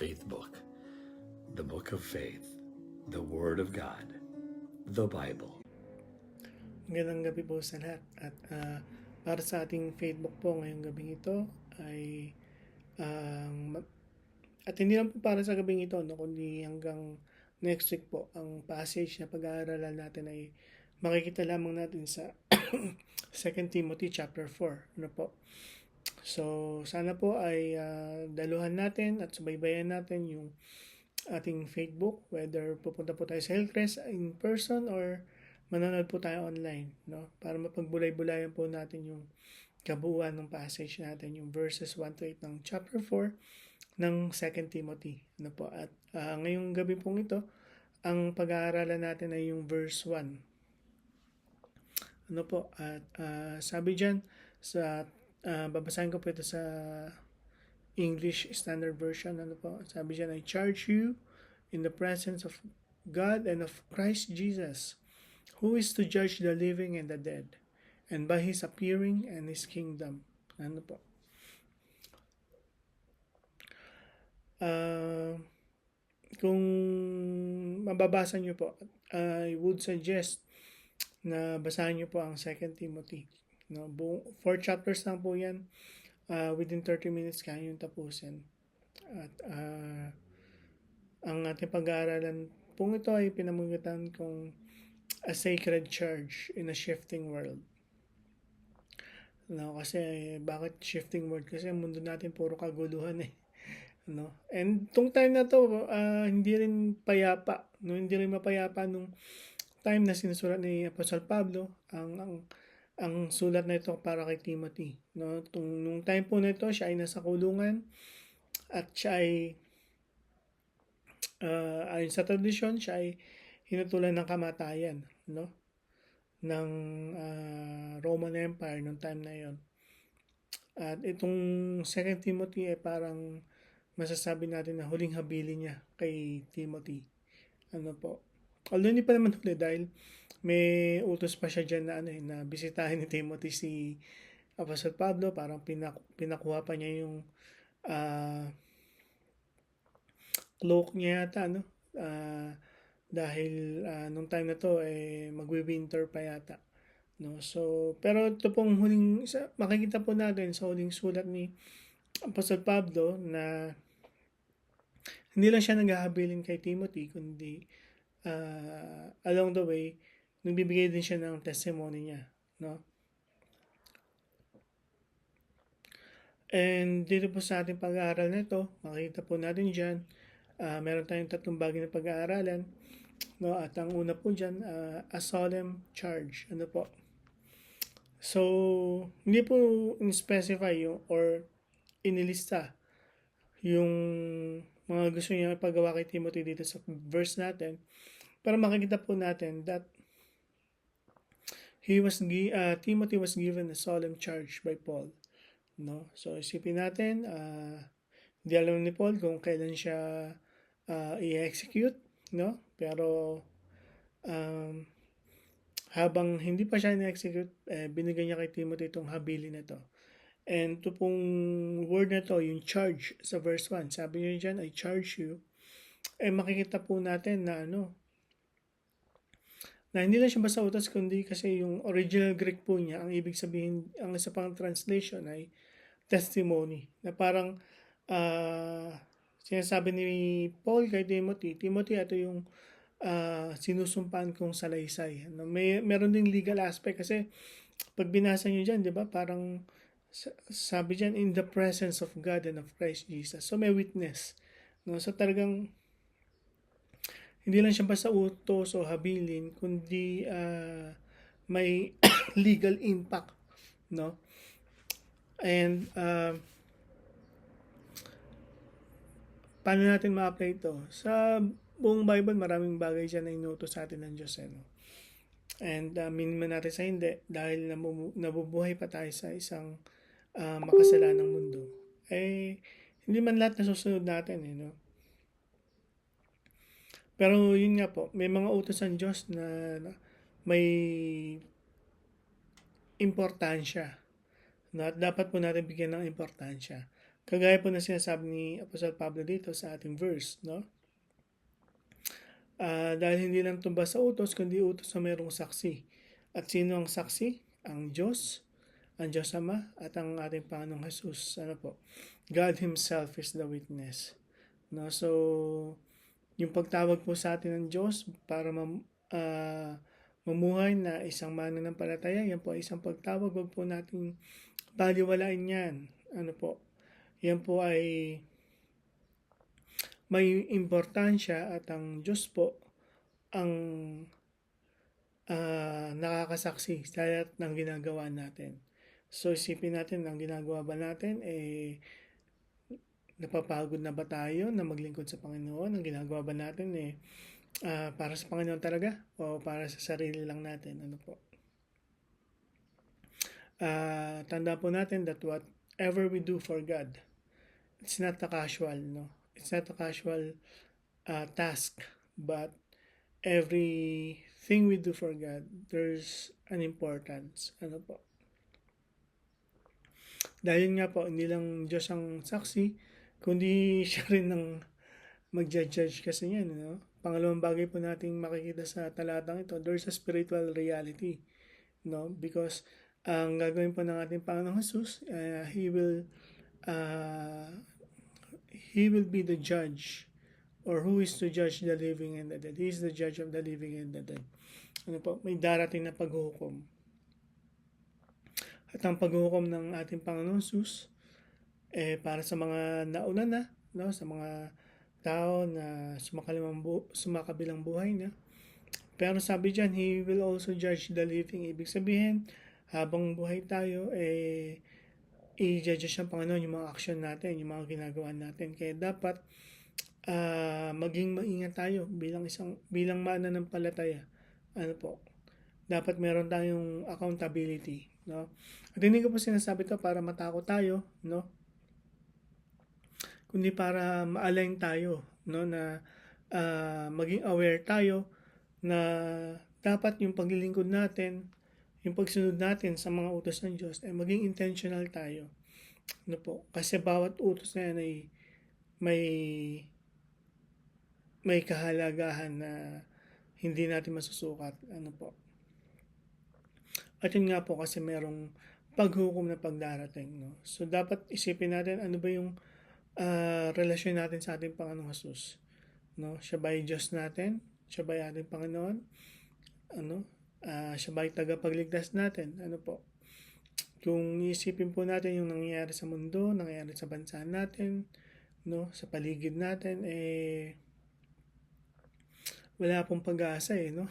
faith book, the book of faith, the Word of God, the Bible. Magandang gabi po sa lahat. At para sa ating faith book po ngayong gabing ito ay at hindi lang po para sa gabing ito, no, kundi hanggang next week po, ang passage na pag-aaralan natin ay makikita lamang natin sa 2 Timothy chapter 4. Ano po? So, sana po ay daluhan natin at subaybayan natin yung ating faith book, whether pupunta po tayo sa Hillcrest in person or manonood po tayo online, no? Para mapagbulay-bulayan po natin yung kabuuan ng passage natin, yung verses 1 to 8 ng chapter 4 ng 2 Timothy. Ano po? At ngayong gabi pong ito, ang pag-aaralan natin ay yung verse 1. Ano po? At sabi dyan, sa babasahin ko po ito sa English Standard Version. Ano po? Sabi dyan, I charge you in the presence of God and of Christ Jesus, who is to judge the living and the dead, and by His appearing and His kingdom. Ano po? Kung mababasa nyo po, I would suggest na basahin nyo po ang 2 Timothy. No? 4 chapters lang po yan. Within 30 minutes kaya yung tapusin. At ang ating pag-aaralan pong ito ay pinamugatan kung a sacred charge in a shifting world. No, kasi bakit shifting world? Kasi ang mundo natin puro kaguluhan eh. No? And tong time na to, hindi rin payapa, no? Hindi rin mapayapa nung time na sinusulat ni Apostle Pablo ang sulat na ito para kay Timothy, no? Nung time po na ito, siya ay nasa kulungan at siya ay ayon sa tradisyon, siya ay hinutulan ng kamatayan, no? Ng Roman Empire nung time na yon. At itong 2 Timothy ay parang masasabi natin na huling habili niya kay Timothy. Ano po? Although hindi pa naman huli dahil may utos pa siya dyan na, na bisitahin ni Timothy si Apostle Pablo. Parang pinakuha pa niya yung cloak niya yata, no? Dahil nung time na to magwi-winter pa yata, no? So pero ito pong huling makikita po natin sa huling sulat ni Apostle Pablo na hindi lang siya naghahabilin kay Timothy, kundi along the way nagbibigay din siya ng testimony niya, no? And dito po sa ating pag-aaral na ito, makikita po natin dyan, meron tayong 3 bagay na pag-aaralan, no? At ang una po dyan, a solemn charge. Ano po? So, hindi po in-specify yung, or inilista yung mga gusto niya ipagawa kay Timothy dito sa verse natin, para makikita po natin that Timothy was given a solemn charge by Paul, no? So isipin natin, hindi alam ni Paul kung kailan siya i-execute, no? Pero habang hindi pa siya i-execute, binigay niya kay Timothy itong habili na to. And ito pong word na to, yung charge sa verse 1, sabi niya dyan, I charge you, makikita po natin na na hindi lang siya basta utos, kundi kasi yung original Greek po niya, ang ibig sabihin, ang isa pang translation ay testimony, na parang sinasabi ni Paul kay Timothy, ito yung sinusumpaan kong salaysay. Meron ding legal aspect kasi pag binasa nyo dyan, di ba, parang sabi dyan, in the presence of God and of Christ Jesus. So may witness, no? So talagang hindi lang siya basta utos o habilin, kundi may legal impact, no? And paano natin ma-apply ito? Sa buong Bible, maraming bagay dyan na inutos sa atin ng Diyos, no? And minima natin sa hindi, dahil nabubuhay pa tayo sa isang makasalanang mundo, hindi man lahat nasusunod natin, no? Pero yun nga po, may mga utos ng Diyos na may importansya, no? At dapat po natin bigyan ng importansya. Kagaya po na sinasabi ni Apostol Pablo dito sa ating verse, no? Dahil hindi lang tumba sa utos, kundi utos na mayroong saksi. At sino ang saksi? Ang Diyos Ama, at ang ating Panginoong Jesus. Ano po? God Himself is the witness. No? So, yung pagtawag po sa atin ng Diyos para mamuhay na isang mananampalataya, yan po ay isang pagtawag. Wag po natin baliwalain yan. Ano po? Yan po ay may importansya, at ang Diyos po ang nakakasaksi sa lahat ng ginagawa natin. So isipin natin, ang ginagawa ba natin, napapagod na ba tayo na maglingkod sa Panginoon? Ang ginagawa ba natin para sa Panginoon talaga o para sa sarili lang natin? Ano po? Tanda po natin that whatever we do for God, it's not a casual, no? It's not a casual task, but everything we do for God, there's an importance. Ano po? Dahil nga po, hindi lang Diyos ang saksi, kundi siya rin ang mag-judge kasi yan. No? Pangalawang bagay po nating makikita sa talatang ito, there's a spiritual reality. No? Because ang gagawin po ng ating Panginoong Jesus, He will be the judge, or who is to judge the living and the dead. He is the judge of the living and the dead. Ano po? May darating na paghuhukom. At ang paghuhukom ng ating Panginoon Jesus, para sa mga nauna na, no? Sa mga tao na sumakabilang buhay na. Pero sabi dyan, He will also judge the living. Ibig sabihin, habang buhay tayo, i-judge ng Panginoon yung mga action natin, yung mga ginagawa natin. Kaya dapat maging maingat tayo bilang mananampalataya. Ano po? Dapat meron tayong accountability, no? At hindi ko po sinasabi to para matakot tayo, no? Kundi para ma-align tayo, no, na maging aware tayo na dapat yung paglilingkod natin, yung pagsunod natin sa mga utos ng Diyos, ay maging intentional tayo. Ano po? Kasi bawat utos na yan ay may kahalagahan na hindi natin masusukat. Ano po? At yun nga po, kasi merong paghukom na pagdarating. No? So dapat isipin natin, ano ba yung relasyon natin sa ating Panginoong Jesus. No? Siya ba ay Diyos natin? Siya ba ay ating Panginoon? Ano? Siya ba ay tagapagligtas natin? Ano po? Kung isipin po natin yung nangyayari sa mundo, nangyayari sa bansa natin, no, sa paligid natin, wala pong pag-asa no.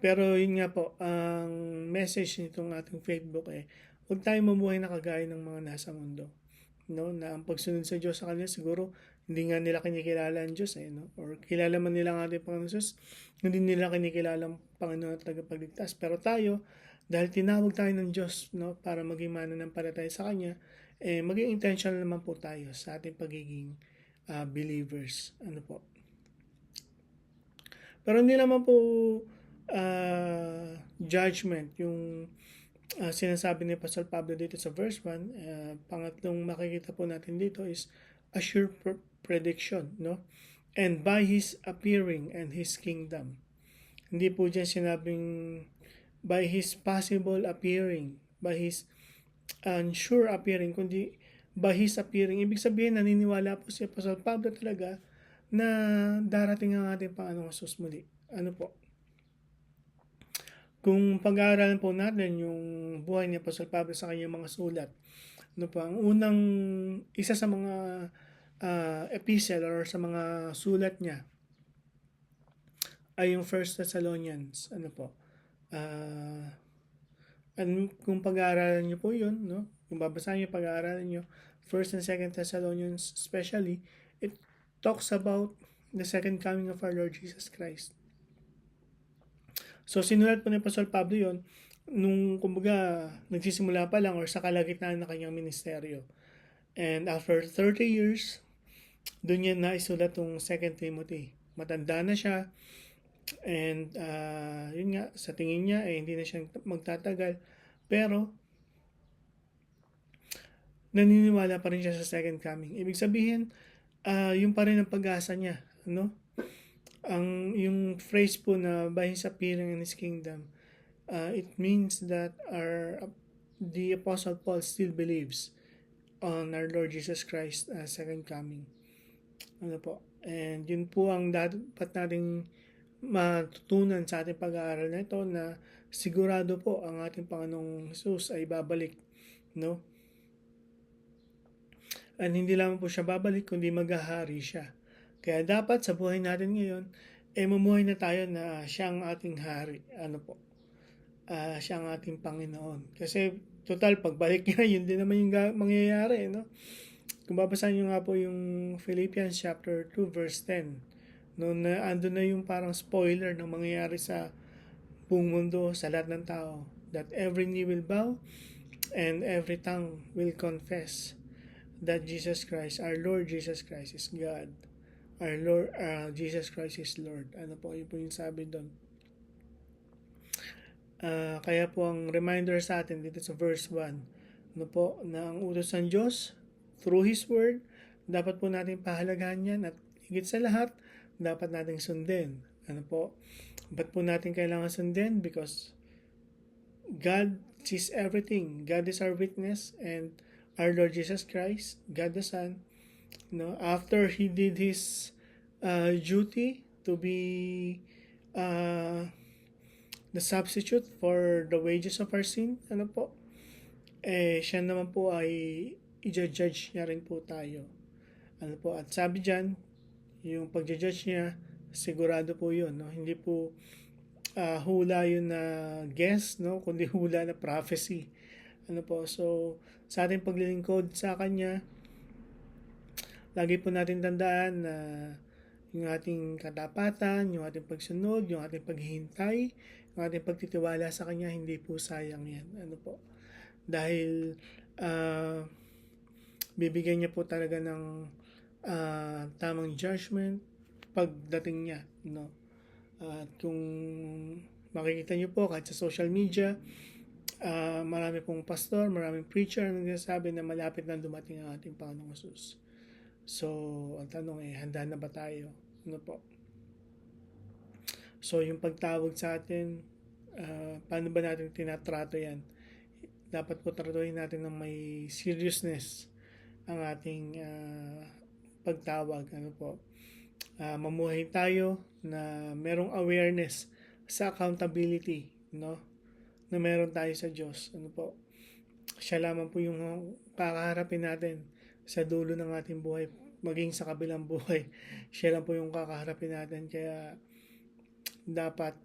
Pero yun nga po, ang message nitong ating Facebook huwag tayong mamuhay na kagaya ng mga nasa mundo, no, na ang pagsunod sa Diyos sa kanila siguro hindi nga nila kinikilala ang Diyos no, or kilala man nila ang ating Panginoon Jesus, hindi nila kinikilala ang Panginoon at tagapagligtas. Pero tayo, dahil tinawag tayo ng Diyos, no, para maging mananampalataya sa Kanya, maging intentional naman po tayo sa ating pagiging believers. Ano po? Pero hindi naman po judgment yung sinasabi ni Pastor Pablo dito sa verse 1. Pangatlong makikita po natin dito is a sure prediction, no? And by His appearing and His kingdom. Hindi po dyan sinabing by His possible appearing, by His unsure appearing, kundi by His appearing. Ibig sabihin, naniniwala po si Apostol Pablo talaga na darating ang ating Panginoong Jesus muli. Ano po? Kung pag-aaralan po natin yung buhay ni Apostol Pablo sa kanyang mga sulat, ano po, ang unang isa sa mga epistle or sa mga sulat niya ay yung 1 Thessalonians. Ano po? Kung pag-aaralan niyo po yun, no? Kung babasahin niyo, pag-aaralan niyo 1 and 2 Thessalonians especially, it talks about the second coming of our Lord Jesus Christ. So, sinulat po ni Pastor Pablo yun nung, kumbaga, nagsisimula pa lang or sa kalagitnaan ng kanyang ministeryo. And after 30 years, doon yan naisulat yung 2 Timothy. Matanda na siya. And, yun nga, sa tingin niya, hindi na siya magtatagal. Pero, naniniwala pa rin siya sa second coming. Ibig sabihin, yung pa rin ang pag-asa niya, ano? Yung phrase po na by His appearing in His kingdom, it means that the Apostle Paul still believes on our Lord Jesus Christ second coming. Ano po? And yun po ang dapat nating matutunan sa ating pag-aaral na ito, na sigurado po ang ating Panginoong Jesus ay babalik, no? At hindi lamang po siya babalik, kundi maghahari siya. Kaya dapat sa buhay natin ngayon, mamuhay na tayo na siya ang ating hari. Ano po? Siya ang ating Panginoon. Kasi, total, pagbalik niya, yun din naman yung mangyayari, no? Kung babasahin nyo nga po yung Philippians chapter 2 verse 10, no, na ando na yung parang spoiler ng mangyayari sa buong mundo, sa lahat ng tao, that every knee will bow and every tongue will confess that Jesus Christ, our Lord Jesus Christ is God. Our Lord, Jesus Christ is Lord. Ano po, yun po yung sabi doon. Kaya po ang reminder sa atin dito sa verse 1, ano po, na ang utos ng Diyos through His Word, dapat po natin pahalagahan yan, at higit sa lahat, dapat nating sundin. Ano po? Ba't po natin kailangan sundin? Because God sees everything. God is our witness, and our Lord Jesus Christ, God the Son, no, after He did His duty to be the substitute for the wages of our sin, ano po, siya naman po ay i-judge niya rin po tayo. Ano po, at sabi dyan, yung pag-judge niya, sigurado po yun, no? Hindi po hula yun na guess, no? Kundi hula na prophecy. Ano po, so sa ating paglilingkod sa Kanya, lagi po natin tandaan na yung ating katapatan, yung ating pagsunod, yung ating paghihintay, yung ating pagtitiwala sa Kanya, hindi po sayang yan. Ano po, dahil bibigyan niya po talaga ng tamang judgment pagdating niya, no? At kung makikita niyo po kahit sa social media, marami pong pastor, maraming preacher na nagsasabi na malapit na dumating ang ating Panginoong Jesus. So, ang tanong handa na ba tayo? Ano po? So, yung pagtawag sa atin, paano ba natin tinatrato yan? Dapat po tratuhin natin ng may seriousness ang ating pagtawag. Ano po? Mamuhay tayo na merong awareness sa accountability, no? Na meron tayo sa Diyos. Ano po? Siya lamang po yung kakaharapin natin sa dulo ng ating buhay, maging sa kabilang buhay. Siya lang po yung kakaharapin natin. Kaya dapat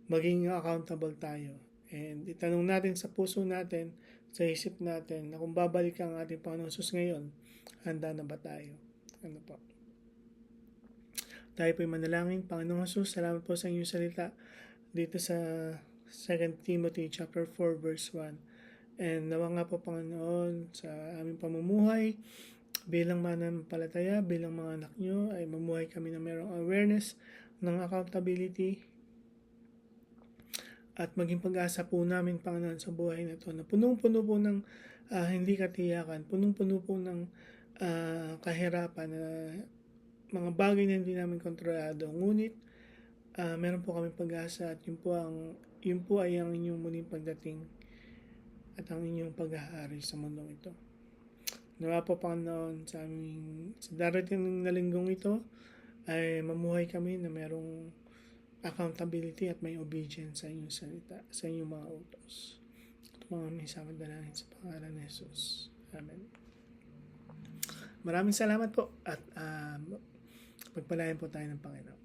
maging accountable tayo. And itanong natin sa puso natin, sa isip natin, na kung babalik ang ating Panginoon Jesus ngayon, handa na ba tayo? Ano po? Tayo po'y manalangin. Panginoong Jesus, salamat po sa inyong salita dito sa 2 Timothy chapter 4 verse 1. And nawa nga po, Panginoon, sa aming pamumuhay bilang mananampalataya, bilang mga anak nyo, ay mamuhay kami na mayroong awareness ng accountability at maging pag-asa po namin, Panginoon, sa buhay na ito, na punong-puno po ng hindi katiyakan, punong-puno po ng kahirapan, na mga bagay na hindi namin kontrolado. Ngunit meron po kami pag-asa, at yun po ay ang inyong muling pagdating at ang inyong paghahari sa mundong ito. Nawa po, Panginoon, sa darating na linggong ito ay mamuhay kami na merong accountability at may obedience sa inyong salita, sa inyong mga utos. Ito mga may samad dalangin sa pangalan ni Jesus. Amen. Maraming salamat po, at pagpalain po tayo ng Panginoon.